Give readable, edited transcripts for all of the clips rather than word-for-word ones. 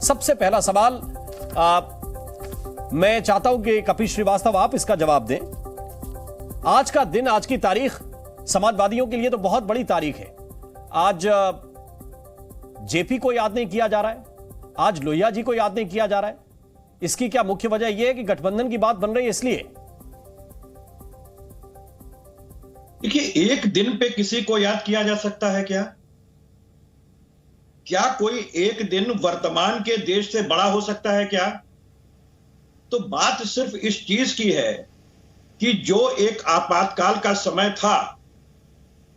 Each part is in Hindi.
सबसे पहला सवाल मैं चाहता हूं कि कपिल श्रीवास्तव आप इसका जवाब दें। आज का दिन, आज की तारीख समाजवादियों के लिए तो बहुत बड़ी तारीख है। आज जेपी को याद नहीं किया जा रहा है, आज लोहिया जी को याद नहीं किया जा रहा है। इसकी क्या मुख्य वजह यह है कि गठबंधन की बात बन रही है इसलिए? देखिए, एक दिन पे किसी को याद किया जा सकता है क्या? क्या कोई एक दिन वर्तमान के देश से बड़ा हो सकता है क्या? तो बात सिर्फ इस चीज की है कि जो एक आपातकाल का समय था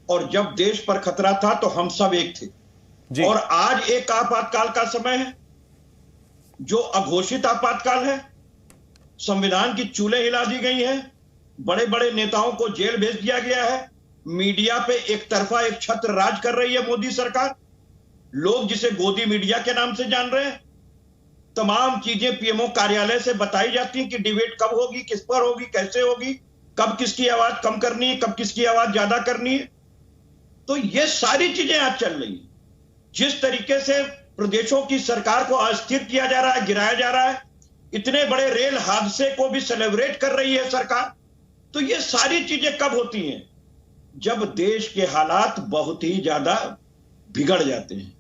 और जब देश पर खतरा था तो हम सब एक थे, और आज एक आपातकाल का समय है जो अघोषित आपातकाल है। संविधान की चूलें हिला दी गई हैं, बड़े बड़े नेताओं को जेल भेज दिया गया है, मीडिया पे एक तरफा एक छत्र राज कर रही है मोदी सरकार, लोग जिसे गोदी मीडिया के नाम से जान रहे हैं। तमाम चीजें पीएमओ कार्यालय से बताई जाती हैं कि डिबेट कब होगी, किस पर होगी, कैसे होगी, कब किसकी आवाज कम करनी है, कब किसकी आवाज ज्यादा करनी है। तो ये सारी चीजें आज चल रही हैं। जिस तरीके से प्रदेशों की सरकार को अस्थिर किया जा रहा है, गिराया जा रहा है, इतने बड़े रेल हादसे को भी सेलिब्रेट कर रही है सरकार। तो ये सारी चीजें कब होती हैं? जब देश के हालात बहुत ही ज्यादा बिगड़ जाते हैं।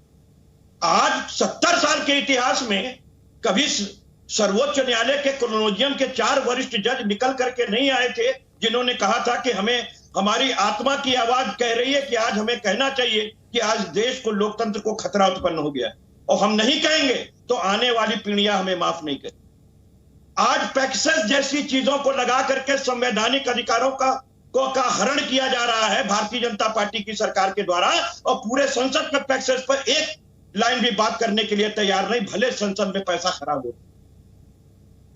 आज 70 साल के इतिहास में कभी सर्वोच्च न्यायालय के कॉलोजियम के 4 वरिष्ठ जज निकल करके नहीं आए थे जिन्होंने कहा था कि हमें, हमारी आत्मा की आवाज कह रही है कि आज हमें कहना चाहिए कि आज देश को, लोकतंत्र को खतरा उत्पन्न हो गया, और हम नहीं कहेंगे तो आने वाली पीढ़ियां हमें माफ नहीं करें। आज पैक्सेस जैसी चीजों को लगा करके संवैधानिक अधिकारों का हरण किया जा रहा है भारतीय जनता पार्टी की सरकार के द्वारा, और पूरे संसद में पैक्सेस पर एक लाइन भी बात करने के लिए तैयार नहीं, भले संसद में पैसा खराब हो।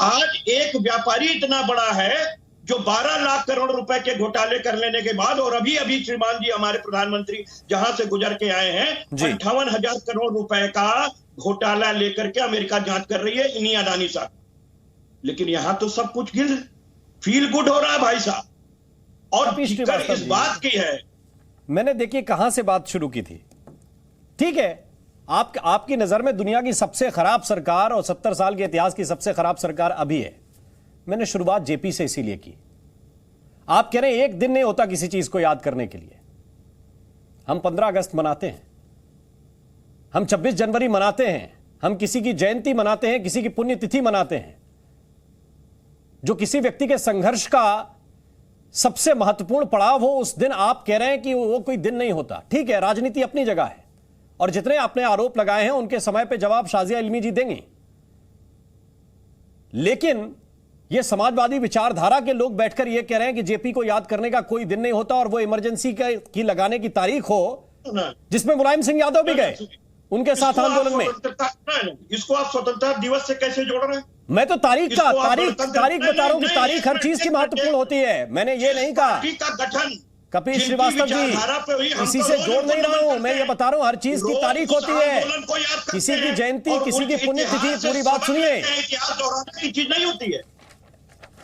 आज एक व्यापारी इतना बड़ा है जो 12 लाख करोड़ रुपए के घोटाले कर लेने के बाद, और अभी अभी श्रीमान जी हमारे प्रधानमंत्री जहां से गुजर के आए हैं, 58,000 करोड़ रुपए का घोटाला लेकर के अमेरिका जांच कर रही है इन्हीं अडानी साहब। लेकिन यहां तो सब कुछ फील गुड हो रहा है भाई साहब। और इस बात की है, मैंने देखिए कहां से बात शुरू की थी। ठीक है, आपकी नजर में दुनिया की सबसे खराब सरकार और 70 साल के इतिहास की सबसे खराब सरकार अभी है। मैंने शुरुआत जेपी से इसीलिए की। आप कह रहे हैं एक दिन नहीं होता किसी चीज को याद करने के लिए। हम 15 अगस्त मनाते हैं, हम 26 जनवरी मनाते हैं, हम किसी की जयंती मनाते हैं, किसी की पुण्यतिथि मनाते हैं। जो किसी व्यक्ति के संघर्ष का सबसे महत्वपूर्ण पड़ाव हो, उस दिन आप कह रहे हैं कि वो कोई दिन नहीं होता। ठीक है, राजनीति अपनी जगह है, और जितने आपने आरोप लगाए हैं उनके समय पे जवाब शाजिया इल्मी जी देंगी। लेकिन ये समाजवादी विचारधारा के लोग बैठकर ये कह रहे हैं कि जेपी को याद करने का कोई दिन नहीं होता, और वो इमरजेंसी की लगाने की तारीख हो जिसमें मुलायम सिंह यादव भी गए उनके साथ आंदोलन में। इसको आप स्वतंत्रता दिवस से कैसे जोड़ रहे हैं? मैं तो तारीख बता रहा हूं कि तारीख हर चीज की महत्वपूर्ण होती है। मैंने ये नहीं कहा गठन कपिल श्रीवास्तव जी, इसी से जोड़ नहीं रहा हूं। मैं ये बता रहा हूं हर चीज की तारीख होती है, किसी की जयंती, किसी की पुण्यतिथि, पूरी बात सुनिए। की चीज नहीं होती है।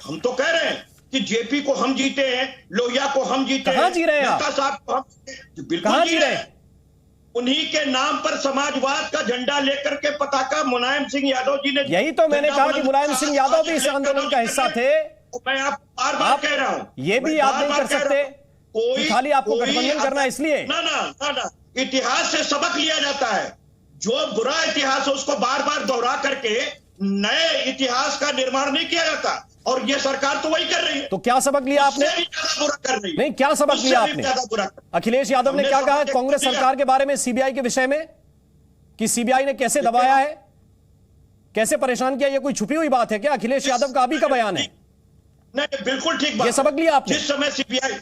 हम तो कह रहे हैं कि जेपी को हम जीते हैं, लोहिया को हम जीते हैं। कहां जी रहे हैं आप? कहां जी रहे हैं? उन्हीं के नाम पर समाजवाद का झंडा लेकर के पताका मुलायम सिंह यादव जी ने, यही तो मैंने कहा कि मुलायम सिंह यादव भी इस आंदोलन का हिस्सा थे। मैं आप बार बार कह रहा हूं, ये भी याद नहीं कर सकते कि खाली आपको गठबंधन करना इसलिए? ना, इतिहास से सबक लिया जाता है। जो बुरा इतिहास है उसको बार बार दोहरा करके नए इतिहास का निर्माण नहीं किया जाता, और ये सरकार तो वही कर रही है। तो क्या सबक लिया आपने? बुरा कर रही है। नहीं, क्या सबक लिया आपने? अखिलेश यादव ने क्या कहा कांग्रेस सरकार के बारे में, सीबीआई के विषय में, कि सीबीआई ने कैसे दबाया है, कैसे परेशान किया? ये कोई छुपी हुई बात है क्या? अखिलेश यादव का अभी का बयान है। नहीं, बिल्कुल ठीक बात। ये सबक लिया आपने? जिस समय सीबीआई,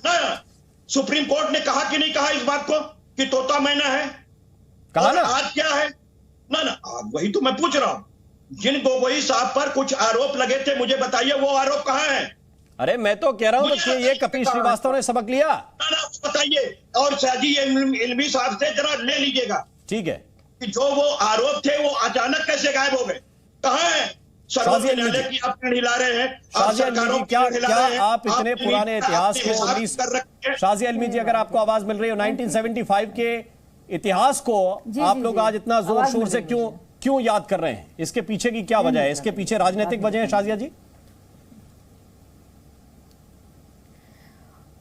सुप्रीम कोर्ट ने कहा कि नहीं कहा इस बात को कि तोता मैना है? कहा ना। आज क्या है? ना, वही तो मैं पूछ रहा हूं। जिन गोगोई साहब पर कुछ आरोप लगे थे, मुझे बताइए वो आरोप कहां है? अरे मैं तो कह रहा हूं कि ये कपिल श्रीवास्तव ने सबक लिया। ना, बताइए। और शाजी इल्मी साहब से जरा ले लीजिएगा, ठीक है, कि जो वो आरोप थे वो अचानक कैसे गायब हो गए? कहां है? शाजिया इल्मी जी, की आप हिला रहे हैं। शाजिया इल्मी जी, क्या आप इतने पुराने इतिहास को, शाजिया इल्मी जी अगर आपको आवाज मिल रही हो, 1975 के इतिहास को आप लोग आज इतना जोर शोर से क्यों क्यों याद कर रहे हैं? इसके पीछे की क्या वजह है? इसके पीछे राजनीतिक वजह है शाजिया जी?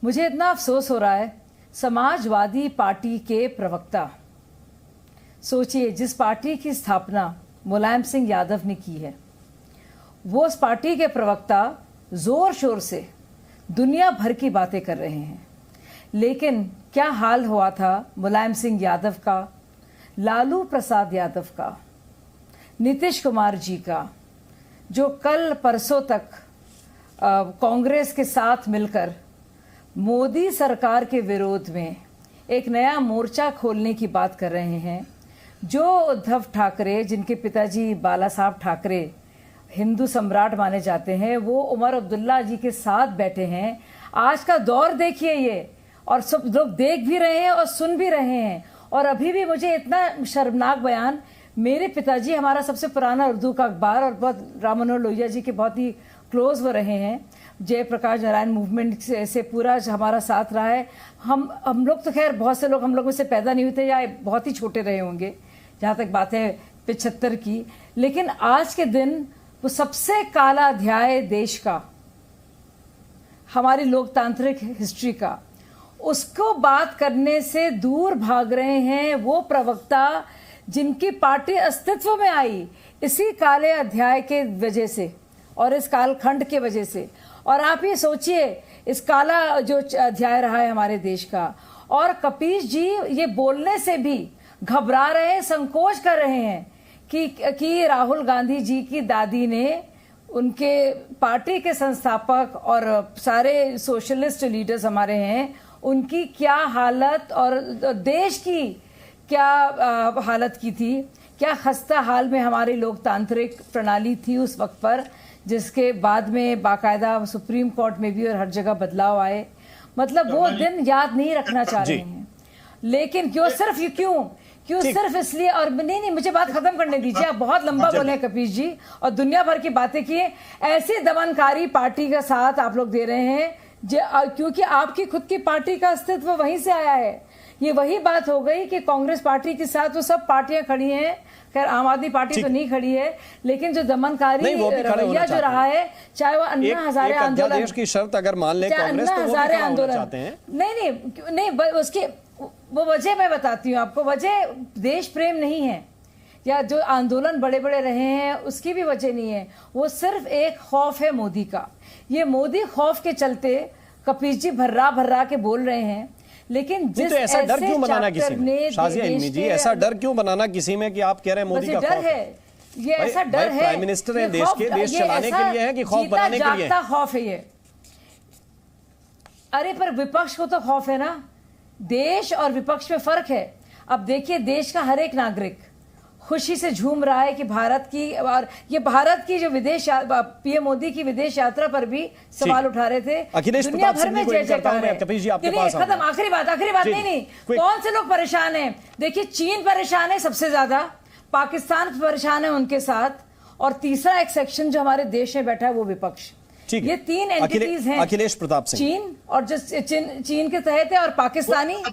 मुझे इतना अफसोस हो रहा है, समाजवादी पार्टी के प्रवक्ता, सोचिए जिस पार्टी की स्थापना मुलायम सिंह यादव ने की है, वो उस पार्टी के प्रवक्ता जोर शोर से दुनिया भर की बातें कर रहे हैं, लेकिन क्या हाल हुआ था मुलायम सिंह यादव का, लालू प्रसाद यादव का, नीतीश कुमार जी का, जो कल परसों तक कांग्रेस के साथ मिलकर मोदी सरकार के विरोध में एक नया मोर्चा खोलने की बात कर रहे हैं। जो उद्धव ठाकरे, जिनके पिताजी बाला साहब ठाकरे हिंदू सम्राट माने जाते हैं, वो उमर अब्दुल्ला जी के साथ बैठे हैं। आज का दौर देखिए ये, और सब लोग देख भी रहे हैं और सुन भी रहे हैं। और अभी भी मुझे इतना शर्मनाक बयान, मेरे पिताजी हमारा सबसे पुराना उर्दू का अखबार और बहुत राम मनोहर लोहिया जी के बहुत ही क्लोज हो रहे हैं, जयप्रकाश नारायण मूवमेंट से पूरा हमारा साथ रहा है। हम लोग तो खैर बहुत से लोग हम लोग में से पैदा नहीं हुए या बहुत ही छोटे रहे होंगे, जहाँ तक बात है 75 की। लेकिन आज के दिन वो सबसे काला अध्याय देश का, हमारी लोकतांत्रिक हिस्ट्री का, उसको बात करने से दूर भाग रहे हैं वो प्रवक्ता जिनकी पार्टी अस्तित्व में आई इसी काले अध्याय के वजह से और इस कालखंड के वजह से। और आप ये सोचिए, इस काला जो अध्याय रहा है हमारे देश का, और कपीश जी ये बोलने से भी घबरा रहे हैं, संकोच कर रहे हैं कि राहुल गांधी जी की दादी ने, उनके पार्टी के संस्थापक और सारे सोशलिस्ट लीडर्स हमारे हैं, उनकी क्या हालत और देश की क्या हालत की थी, क्या खस्ता हाल में हमारी लोकतांत्रिक प्रणाली थी उस वक्त पर, जिसके बाद में बाकायदा सुप्रीम कोर्ट में भी और हर जगह बदलाव आए। मतलब वो दिन याद नहीं रखना चाह रहे हैं, लेकिन क्यों सिर्फ इसलिए। और नहीं, मुझे बात खत्म करने दीजिए, आप बहुत लंबा बोले हैं कपीश जी और दुनिया भर की बातें किए। ऐसी दमनकारी पार्टी का साथ आप लोग दे रहे हैं क्योंकि आपकी खुद की पार्टी का अस्तित्व वहीं से आया है। ये वही बात हो गई कि कांग्रेस पार्टी के साथ वो सब पार्टियां खड़ी हैं, खैर आम आदमी पार्टी तो नहीं खड़ी है, लेकिन जो दमनकारी रवैया जो रहा है, चाहे वो अन्ना हजारे आंदोलन, अध्यादेश की शर्त अगर मान ले कांग्रेस, तो वो भी खड़ा होना चाहते हैं। नहीं, उसकी वो वजह मैं बताती हूँ आपको। वजह देश प्रेम नहीं है या जो आंदोलन बड़े बड़े रहे हैं उसकी भी वजह नहीं है, वो सिर्फ एक खौफ है मोदी का। ये मोदी खौफ के चलते कपीश जी भर्रा के बोल रहे हैं। लेकिन जिस ऐसा डर क्यों बनाना किसी में, शाजिया इल्मी जी, ऐसा डर क्यों बनाना किसी में कि आप कह रहे हैं मोदी का खौफ है? ये ऐसा डर है, प्राइम मिनिस्टर है देश के, देश चलाने के लिए है कि खौफ बनाने के लिए है? खौफ है ये। अरे पर विपक्ष को तो खौफ है ना, देश और विपक्ष में फर्क है। अब देखिए, देश का हर एक नागरिक खुशी से झूम रहा है कि भारत की, और ये भारत की जो पीएम मोदी की विदेश यात्रा पर भी सवाल उठा रहे थे, दुनिया भर में जय जयकार है। खत्म, आखिरी बात नहीं, कौन से लोग परेशान हैं? देखिए, चीन परेशान है सबसे ज्यादा, पाकिस्तान परेशान है उनके साथ, और तीसरा एक सेक्शन जो हमारे देश में बैठा है वो विपक्ष। ये तीन एंटिटीज हैं, अखिलेश प्रताप सिंह, चीन और जो चीन के तहत है, और पाकिस्तानी।